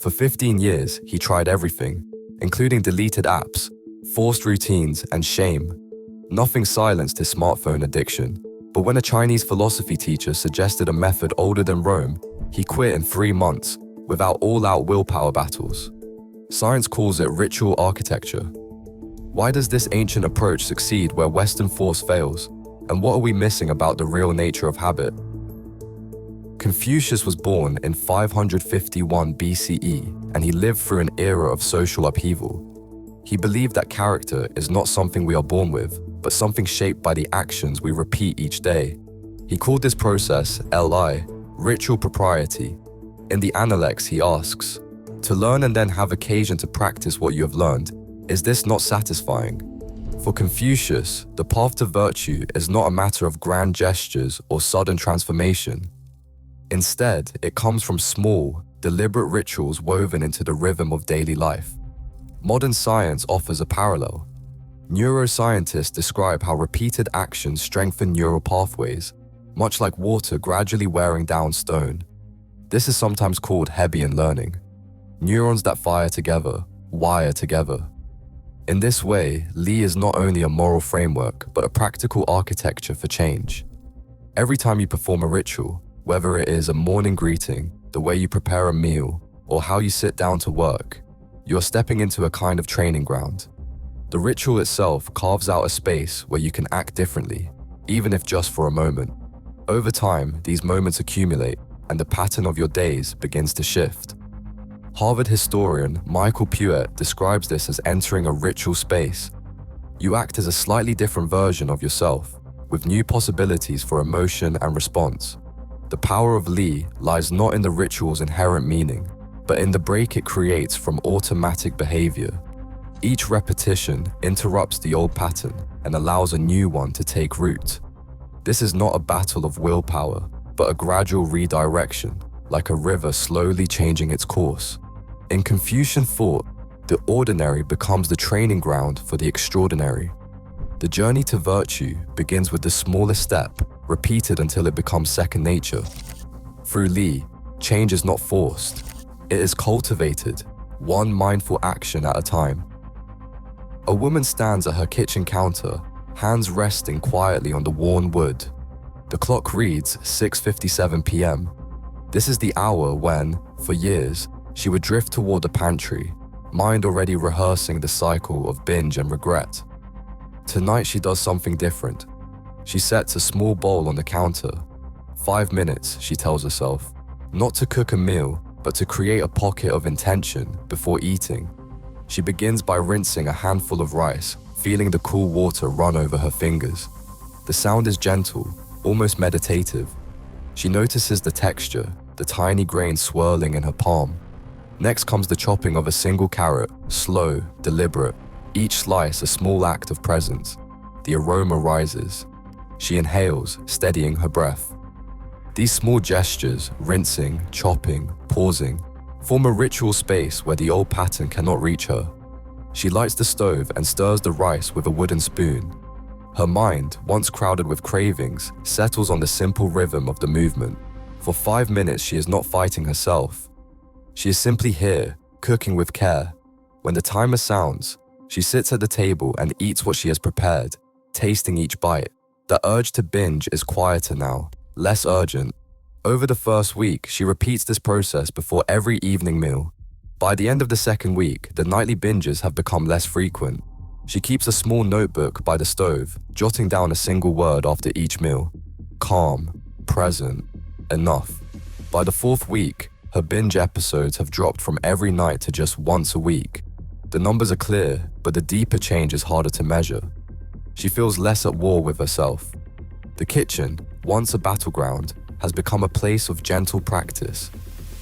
For 15 years, he tried everything, including deleted apps, forced routines, and shame. Nothing silenced his smartphone addiction, but when a Chinese philosophy teacher suggested a method older than Rome, he quit in 3 months, without all-out willpower battles. Science calls it ritual architecture. Why does this ancient approach succeed where Western force fails? And what are we missing about the real nature of habit? Confucius was born in 551 BCE, and he lived through an era of social upheaval. He believed that character is not something we are born with, but something shaped by the actions we repeat each day. He called this process LI, ritual propriety. In the Analects, he asks, "To learn and then have occasion to practice what you have learned, is this not satisfying?" For Confucius, the path to virtue is not a matter of grand gestures or sudden transformation. Instead, it comes from small, deliberate rituals woven into the rhythm of daily life. Modern science offers a parallel. Neuroscientists describe how repeated actions strengthen neural pathways, much like water gradually wearing down stone. This is sometimes called Hebbian learning. Neurons that fire together, wire together. In this way, Li is not only a moral framework, but a practical architecture for change. Every time you perform a ritual, whether it is a morning greeting, the way you prepare a meal, or how you sit down to work, you are stepping into a kind of training ground. The ritual itself carves out a space where you can act differently, even if just for a moment. Over time, these moments accumulate, and the pattern of your days begins to shift. Harvard historian Michael Puett describes this as entering a ritual space. You act as a slightly different version of yourself, with new possibilities for emotion and response. The power of Li lies not in the ritual's inherent meaning, but in the break it creates from automatic behavior. Each repetition interrupts the old pattern and allows a new one to take root. This is not a battle of willpower, but a gradual redirection, like a river slowly changing its course. In Confucian thought, the ordinary becomes the training ground for the extraordinary. The journey to virtue begins with the smallest step, repeated until it becomes second nature. Through Li, change is not forced. It is cultivated, one mindful action at a time. A woman stands at her kitchen counter, hands resting quietly on the worn wood. The clock reads 6:57 p.m. This is the hour when, for years, she would drift toward the pantry, mind already rehearsing the cycle of binge and regret. Tonight she does something different. She sets a small bowl on the counter. 5 minutes, she tells herself, not to cook a meal, but to create a pocket of intention before eating. She begins by rinsing a handful of rice, feeling the cool water run over her fingers. The sound is gentle, almost meditative. She notices the texture, the tiny grains swirling in her palm. Next comes the chopping of a single carrot, slow, deliberate, each slice a small act of presence. The aroma rises. She inhales, steadying her breath. These small gestures, rinsing, chopping, pausing, form a ritual space where the old pattern cannot reach her. She lights the stove and stirs the rice with a wooden spoon. Her mind, once crowded with cravings, settles on the simple rhythm of the movement. For 5 minutes, she is not fighting herself. She is simply here, cooking with care. When the timer sounds, she sits at the table and eats what she has prepared, tasting each bite. The urge to binge is quieter now, less urgent. Over the first week, she repeats this process before every evening meal. By the end of the second week, the nightly binges have become less frequent. She keeps a small notebook by the stove, jotting down a single word after each meal. Calm, present, enough. By the 4th week, her binge episodes have dropped from every night to just once a week. The numbers are clear, but the deeper change is harder to measure. She feels less at war with herself. The kitchen, once a battleground, has become a place of gentle practice.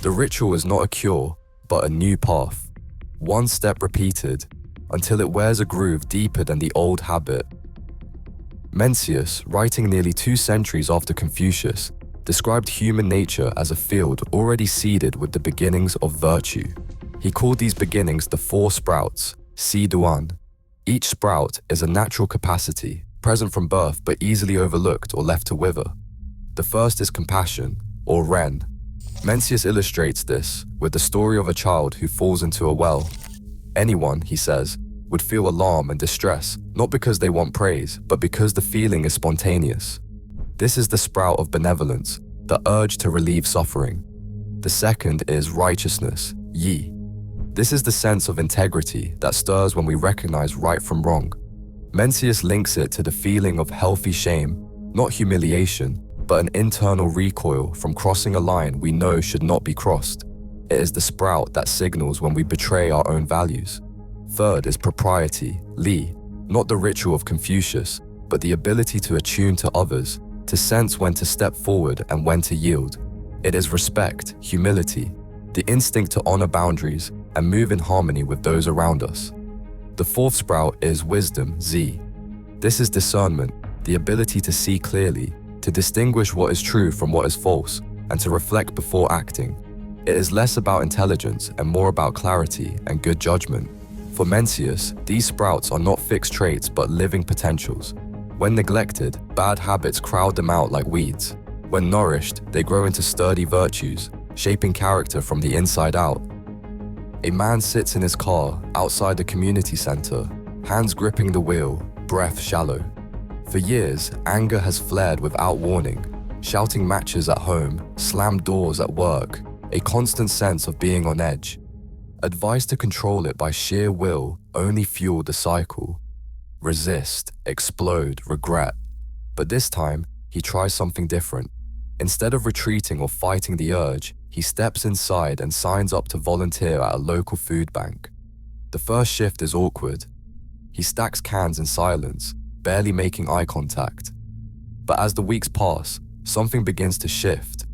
The ritual is not a cure, but a new path. One step repeated, until it wears a groove deeper than the old habit. Mencius, writing nearly 2 centuries after Confucius, described human nature as a field already seeded with the beginnings of virtue. He called these beginnings the 4 sprouts, Si Duan. Each sprout is a natural capacity, present from birth but easily overlooked or left to wither. The first is compassion, or Ren. Mencius illustrates this with the story of a child who falls into a well. Anyone, he says, would feel alarm and distress, not because they want praise, but because the feeling is spontaneous. This is the sprout of benevolence, the urge to relieve suffering. The second is righteousness, yi. This is the sense of integrity that stirs when we recognize right from wrong. Mencius links it to the feeling of healthy shame, not humiliation, but an internal recoil from crossing a line we know should not be crossed. It is the sprout that signals when we betray our own values. Third is propriety, li, not the ritual of Confucius, but the ability to attune to others, to sense when to step forward and when to yield. It is respect, humility, the instinct to honor boundaries and move in harmony with those around us. The fourth sprout is wisdom, zi. This is discernment, the ability to see clearly, to distinguish what is true from what is false, and to reflect before acting. It is less about intelligence and more about clarity and good judgment. For Mencius, these sprouts are not fixed traits but living potentials. When neglected, bad habits crowd them out like weeds. When nourished, they grow into sturdy virtues, shaping character from the inside out. A man sits in his car outside the community center, hands gripping the wheel, breath shallow. For years, anger has flared without warning, shouting matches at home, slammed doors at work, a constant sense of being on edge. Advice to control it by sheer will only fueled the cycle. Resist, explode, regret. But this time, he tries something different. Instead of retreating or fighting the urge, he steps inside and signs up to volunteer at a local food bank. The first shift is awkward. He stacks cans in silence, barely making eye contact. But as the weeks pass, something begins to shift.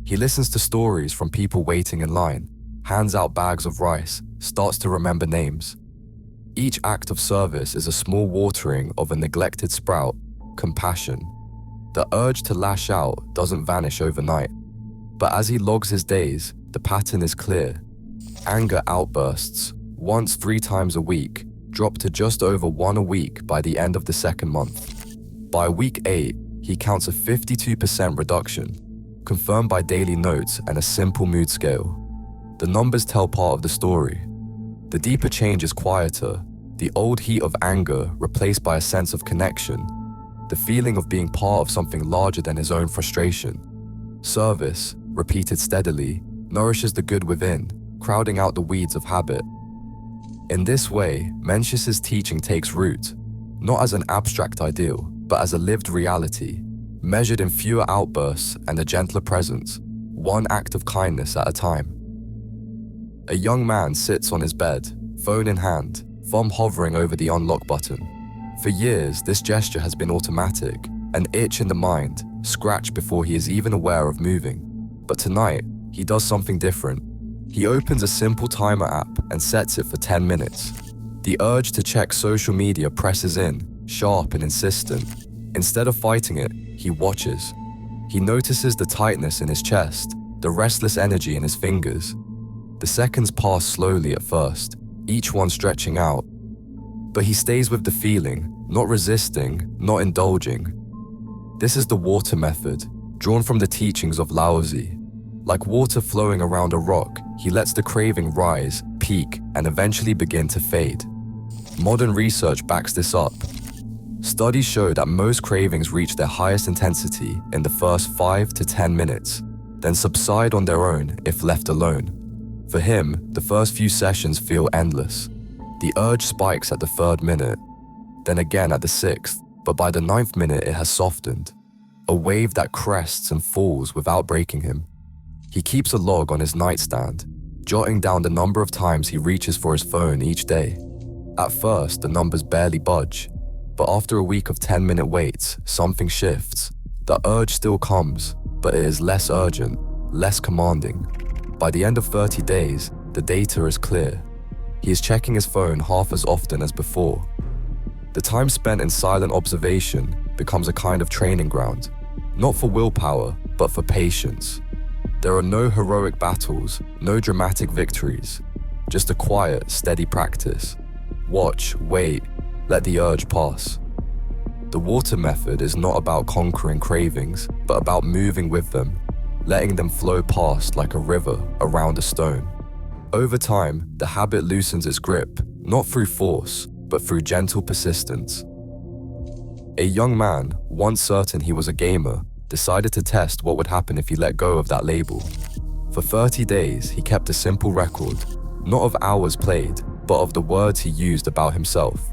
He listens to stories from people waiting in line, hands out bags of rice, starts to remember names. Each act of service is a small watering of a neglected sprout, compassion. The urge to lash out doesn't vanish overnight. But as he logs his days, the pattern is clear. Anger outbursts, once 3 times a week, drop to just over 1 a week by the end of the second month. By week 8, he counts a 52% reduction, confirmed by daily notes and a simple mood scale. The numbers tell part of the story. The deeper change is quieter, the old heat of anger replaced by a sense of connection, the feeling of being part of something larger than his own frustration. Service, repeated steadily, nourishes the good within, crowding out the weeds of habit. In this way, Mencius's teaching takes root, not as an abstract ideal, but as a lived reality, measured in fewer outbursts and a gentler presence, one act of kindness at a time. A young man sits on his bed, phone in hand, thumb hovering over the unlock button. For years, this gesture has been automatic, an itch in the mind, scratched before he is even aware of moving. But tonight, he does something different. He opens a simple timer app and sets it for 10 minutes. The urge to check social media presses in, sharp and insistent. Instead of fighting it, he watches. He notices the tightness in his chest, the restless energy in his fingers. The seconds pass slowly at first, each one stretching out. But he stays with the feeling, not resisting, not indulging. This is the water method, drawn from the teachings of Lao Tzu. Like water flowing around a rock, he lets the craving rise, peak, and eventually begin to fade. Modern research backs this up. Studies show that most cravings reach their highest intensity in the first 5 to 10 minutes, then subside on their own if left alone. For him, the first few sessions feel endless. The urge spikes at the 3rd minute, then again at the 6th, but by the 9th minute it has softened. A wave that crests and falls without breaking him. He keeps a log on his nightstand, jotting down the number of times he reaches for his phone each day. At first, the numbers barely budge, but after a week of 10-minute waits, something shifts. The urge still comes, but it is less urgent, less commanding. By the end of 30 days, the data is clear. He is checking his phone half as often as before. The time spent in silent observation becomes a kind of training ground, not for willpower, but for patience. There are no heroic battles, no dramatic victories, just a quiet, steady practice. Watch, wait, let the urge pass. The water method is not about conquering cravings, but about moving with them. letting them flow past like a river around a stone. Over time, the habit loosens its grip, not through force, but through gentle persistence. A young man, once certain he was a gamer, decided to test what would happen if he let go of that label. For 30 days, he kept a simple record, not of hours played, but of the words he used about himself.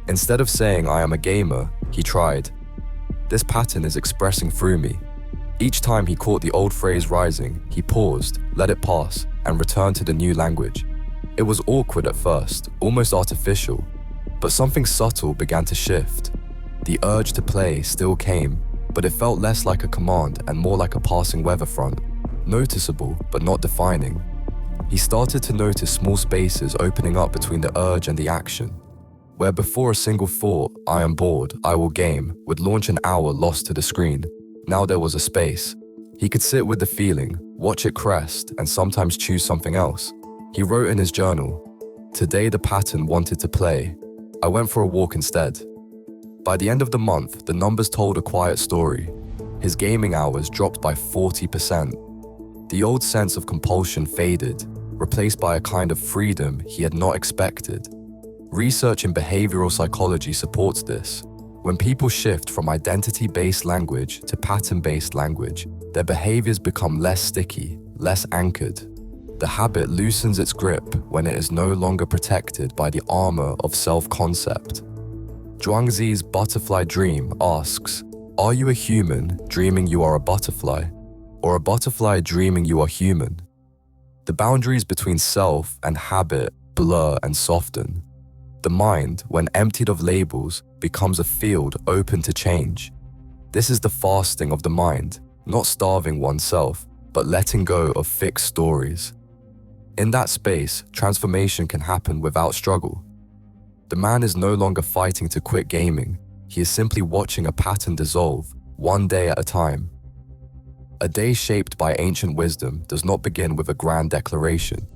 Instead of saying, "I am a gamer," he tried, "This pattern is expressing through me." Each time he caught the old phrase rising, he paused, let it pass, and returned to the new language. It was awkward at first, almost artificial, but something subtle began to shift. The urge to play still came, but it felt less like a command and more like a passing weather front, noticeable but not defining. He started to notice small spaces opening up between the urge and the action, where before a single thought, "I am bored, I will game," would launch an hour lost to the screen. Now there was a space. He could sit with the feeling, watch it crest, and sometimes choose something else. He wrote in his journal, "Today the pattern wanted to play. I went for a walk instead." By the end of the month, the numbers told a quiet story. His gaming hours dropped by 40%. The old sense of compulsion faded, replaced by a kind of freedom he had not expected. Research in behavioral psychology supports this. When people shift from identity-based language to pattern-based language, their behaviors become less sticky, less anchored. The habit loosens its grip when it is no longer protected by the armor of self-concept. Zhuangzi's butterfly dream asks, "Are you a human dreaming you are a butterfly, or a butterfly dreaming you are human?" The boundaries between self and habit blur and soften. The mind, when emptied of labels, becomes a field open to change. This is the fasting of the mind, not starving oneself, but letting go of fixed stories. In that space, transformation can happen without struggle. The man is no longer fighting to quit gaming. He is simply watching a pattern dissolve, one day at a time. A day shaped by ancient wisdom does not begin with a grand declaration.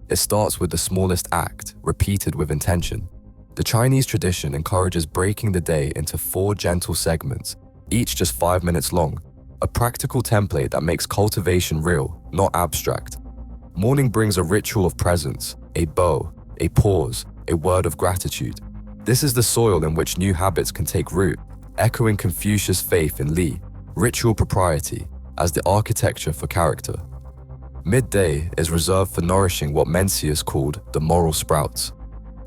It starts with the smallest act, repeated with intention. The Chinese tradition encourages breaking the day into 4 gentle segments, each just 5 minutes long, a practical template that makes cultivation real, not abstract. Morning brings a ritual of presence, a bow, a pause, a word of gratitude. This is the soil in which new habits can take root, echoing Confucius' faith in Li, ritual propriety, as the architecture for character. Midday is reserved for nourishing what Mencius called the moral sprouts.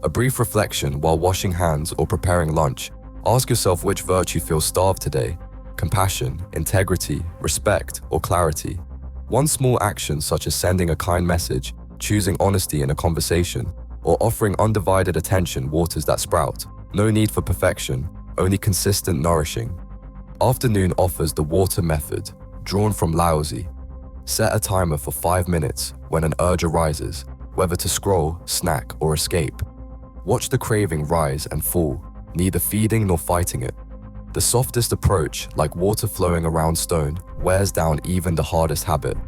A brief reflection while washing hands or preparing lunch. Ask yourself which virtue feels starved today: compassion, integrity, respect, or clarity. One small action such as sending a kind message, choosing honesty in a conversation, or offering undivided attention waters that sprout. No need for perfection, only consistent nourishing. Afternoon offers the water method, drawn from Laozi. Set a timer for 5 minutes when an urge arises, whether to scroll, snack, or escape. Watch the craving rise and fall, neither feeding nor fighting it. The softest approach, like water flowing around stone, wears down even the hardest habit.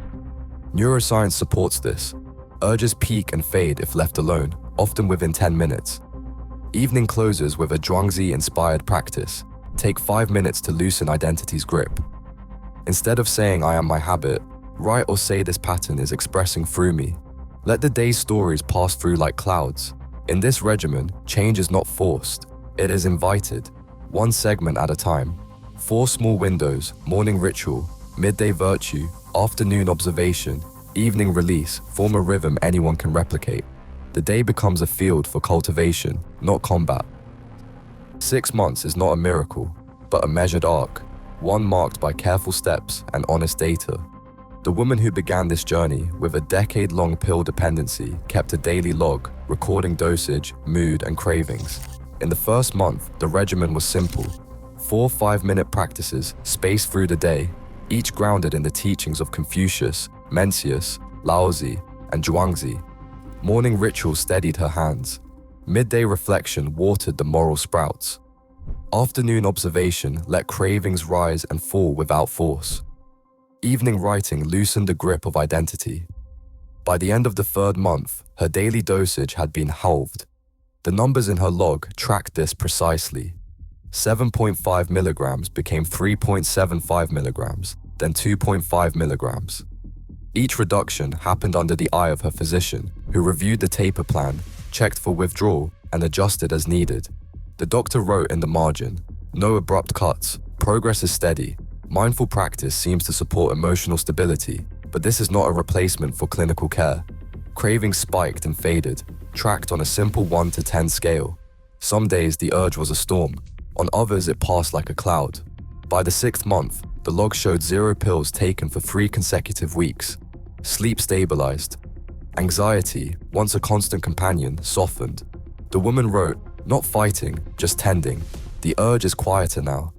Neuroscience supports this. Urges peak and fade if left alone, often within 10 minutes. Evening closes with a Zhuangzi-inspired practice. Take 5 minutes to loosen identity's grip. Instead of saying "I am my habit," write or say "This pattern is expressing through me." Let the day's stories pass through like clouds. In this regimen, change is not forced, it is invited, one segment at a time. 4 small windows: morning ritual, midday virtue, afternoon observation, evening release, form a rhythm anyone can replicate. The day becomes a field for cultivation, not combat. 6 months is not a miracle, but a measured arc, one marked by careful steps and honest data. The woman who began this journey with a decade-long pill dependency kept a daily log, recording dosage, mood, and cravings. In the first month, the regimen was simple. 4 5-minute practices spaced through the day, each grounded in the teachings of Confucius, Mencius, Laozi, and Zhuangzi. Morning ritual steadied her hands. Midday reflection watered the moral sprouts. Afternoon observation let cravings rise and fall without force. Evening writing loosened the grip of identity. By the end of the 3rd month, her daily dosage had been halved. The numbers in her log tracked this precisely. 7.5 milligrams became 3.75 milligrams. then 2.5 milligrams. Each reduction happened under the eye of her physician, who reviewed the taper plan, checked for withdrawal, and adjusted as needed. The doctor wrote in the margin, "No abrupt cuts, progress is steady. Mindful practice seems to support emotional stability, but this is not a replacement for clinical care." Cravings spiked and faded, tracked on a simple 1 to 10 scale. Some days the urge was a storm, on others it passed like a cloud. By the 6th month, the log showed 0 pills taken for 3 consecutive weeks. Sleep stabilized. Anxiety, once a constant companion, softened. The woman wrote, "Not fighting, just tending. The urge is quieter now."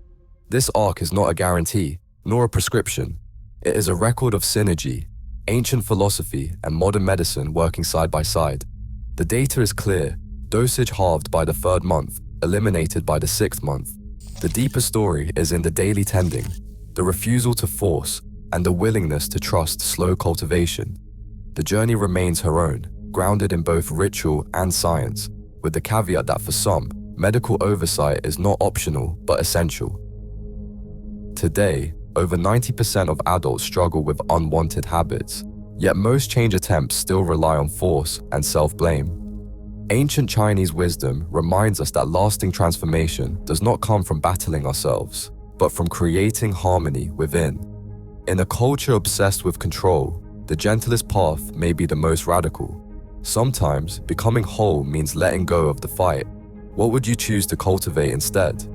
This arc is not a guarantee, nor a prescription. It is a record of synergy, ancient philosophy and modern medicine working side by side. The data is clear, dosage halved by the 3rd month, eliminated by the 6th month. The deeper story is in the daily tending, the refusal to force, and the willingness to trust slow cultivation. The journey remains her own, grounded in both ritual and science, with the caveat that for some, medical oversight is not optional but essential. Today, over 90% of adults struggle with unwanted habits, yet most change attempts still rely on force and self-blame. Ancient Chinese wisdom reminds us that lasting transformation does not come from battling ourselves, but from creating harmony within. In a culture obsessed with control, the gentlest path may be the most radical. Sometimes, becoming whole means letting go of the fight. What would you choose to cultivate instead?